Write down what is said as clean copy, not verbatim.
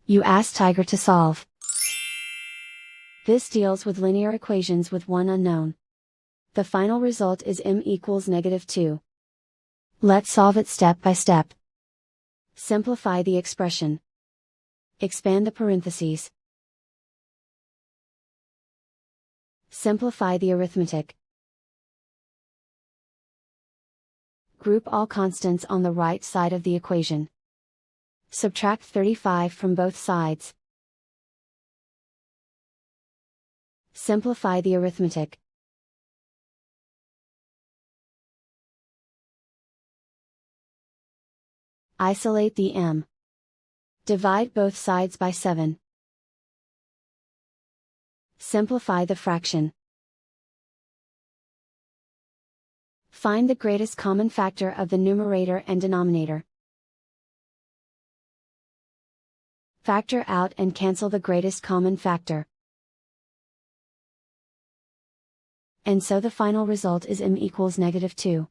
You ask Tiger to solve. This deals with linear equations with one unknown. The final result is m equals -2. Let's solve it step by step. Simplify the expression. Expand the parentheses. Simplify the arithmetic. Group all constants on the right side of the equation. Subtract 35 from both sides. Simplify the arithmetic. Isolate the m. Divide both sides by 7. Simplify the fraction. Find the greatest common factor of the numerator and denominator. Factor out and cancel the greatest common factor. And so the final result is m equals -2.